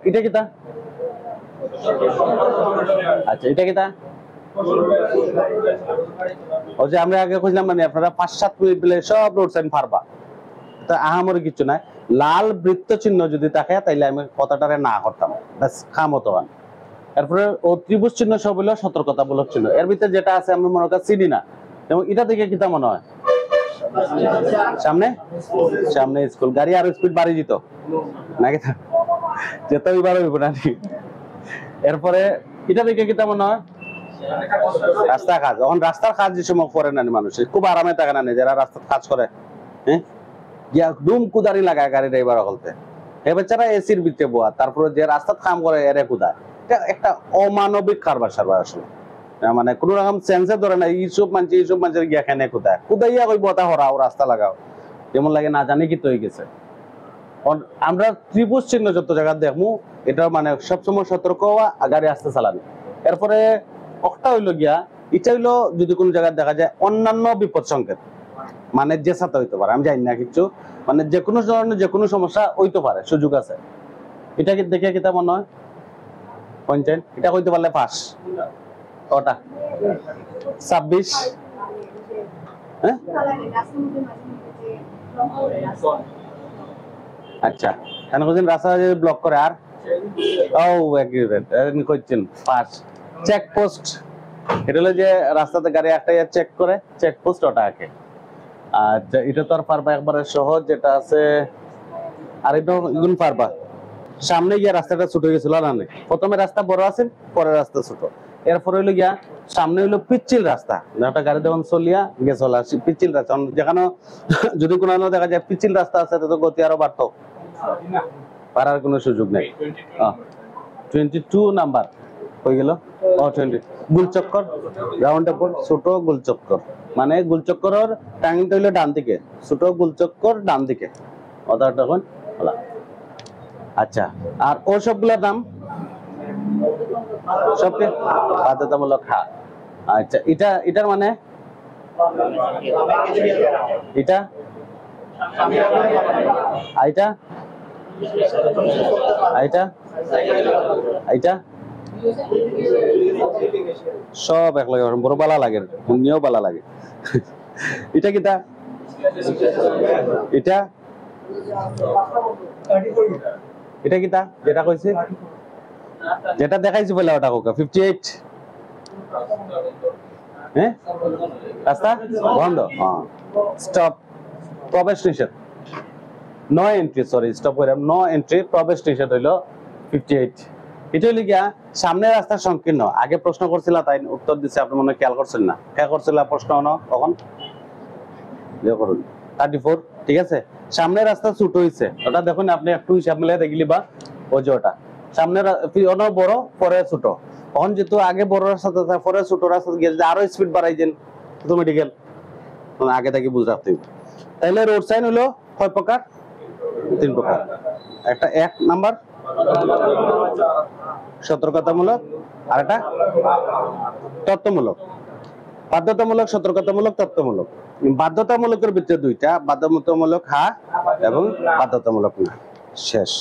এটা কিতা? আচ্ছা এটা কিতা? ও যে আমরা আগে কইলাম মানে আপনারা 5-7 মিনিট বলে সব রোড সাইন পারবা, তা আহামরি কিছু নাই। লাল বৃত্ত চিহ্ন যদি থাকে তাইলে আমি কথাটারে না করতাম, ব্যাস খামতবান। এরপরে ও ত্রিভুজ চিহ্ন সব হলো সতর্কতামূলক চিহ্ন। এর ভিতরে যেটা আছে আমি মনে করি চিনি না, এবং এটা থেকে কিতা মনে হয় সামনে সামনে স্কুল, গাড়ি আর স্পিড বাড়ি যেত নাকি যেত এবার হইব না। এরপরে এটা থেকে কিতা মনে হয় রাস্তা কাজ। এখন রাস্তার কাজ যে সময় করে না মানুষ খুব আরামে থাকে না, যারা রাস্তার কাজ করে হ্যাঁ গিয়া দুম কুদারি লাগায় গাড়ি ড্রাইভার হলতে, এ বেচারা এসির ভিতরে বোয়া, তারপরে যে রাস্তার কাম করে এরে কুদায়। এটা একটা অমানবিক কারবার সারবার আসলে, মানে কোন রকম সেন্সে ধরে না। এইসব মানুষের গিয়া খেনে কুদায়, কুদাইয়া কই বতা হরাও রাস্তা লাগাও, যেমন লাগে না জানি কি তো হয়ে গেছে। আমরা ত্রিভুজ চিহ্ন যত জায়গা দেখবো এটা মানে সবসময় সতর্ক হওয়া, গাড়ি আস্তে চালানো। এরপরে একটা হইলো গিয়া এটা হইলো যদি কোনো জায়গায় দেখা যায় অন্যান্য বিপদ সংকেত, মানে যে সাথে হইতে পারে আমি জানি না কিছু, মানে যে কোনো ধরনের যে কোনো সমস্যা হইতে পারে, সুযোগ আছে। এটা কি দেখে কিতা মনে হয় পয়েন্ট, এটা কইতে পারলে পাস। ওটা 26 হ্যাঁ আচ্ছা, কেন কোন রাস্তা ব্লক করে আর ও এগ্রিমেন্ট এরনি কইছেন পাস। চেক পোস্ট, এটা হলো যে রাস্তাতে গাড়ি একটা চেক করে, চেক পোস্ট ওটা আঁকে। আচ্ছা এটা তো আর পারবা একবারে সহজ, যেটা আছে আর এটা গুণ পারবা। সামনে গিয়া রাস্তাটা ছোট হয়ে গেছিল না, প্রথমে রাস্তা বড় আছে পরে রাস্তা ছোট। এরপরে হইলো গিয়া সামনে হইলো পিচ্ছিল রাস্তা, একটা গাড়ি যখন চলিয়া গেছিল পিচ্ছিল রাস্তা। যেখানে যদি কোনো দেখা যায় পিচ্ছিল রাস্তা আছে তো গতি আরো বাড়তো, পারার কোনো সুযোগ নেই। 22 নাম্বার হয়ে গেল। ও 20 গুলচক্কর, রাউন্ড আপ ছোট গুলচক্কর, মানে গুলচক্করের টাইমটা হইলো ডান দিকে, ছোট গুলচক্কর ডান দিকে অর্থাৎ তখন বলা। আচ্ছা আর ও সবগুলোর নাম সবকে বাধ্যতামূলক। হ্যাঁ আচ্ছা এটার মানে এটা আইটা আইটা আইটা সব এক লাগে, বড় বালা লাগে, শুনিও বালা লাগে। এটা কিটা এটা এটা কিটা যেটা কইছে যেটা দেখাইছি বলে ওটা কোকা 58 হ্যাঁ রাস্তা বন্ধ, হ্যাঁ স্টপ প্রবেশ নিষেধ, নো এন্ট্রি, সরি স্টপ করে নো এন্ট্রি, প্রবেশ নিষেধ হইলো 58। এটা হইলো গিয়া সামনে রাস্তা সংকীর্ণ। আগে প্রশ্ন করছিল তাই উত্তর দিচ্ছে, আপনি মনে খেয়াল করছেন না, খেয়াল করছিল প্রশ্ন তখন যে করুন 34 ঠিক আছে। সামনে রাস্তা ছোট হইছে ওটা দেখুন, আপনি একটু হিসাব মিলাই দেখলি বা ওই যে ওটা সামনে বড় পরে ছোট, তখন যেহেতু আগে বড় রাস্তা পরে ছোট রাস্তা গিয়ে আরো স্পিড বাড়াই দেন অটোমেটিক্যাল, আগে থেকে বুঝে রাখতে হবে। তাইলে রোড সাইন হলো কয় প্রকার? 3 প্রকার। একটা 1 নাম্বার সতর্কতামূলক, আর একটা তথ্যমূলক। বাধ্যতামূলক, সতর্কতামূলক, তথ্যমূলক। বাধ্যতামূলকের ভিতরে দুইটা, বাধ্যতামূলক হ্যাঁ এবং বাধ্যতামূলক না। শেষ।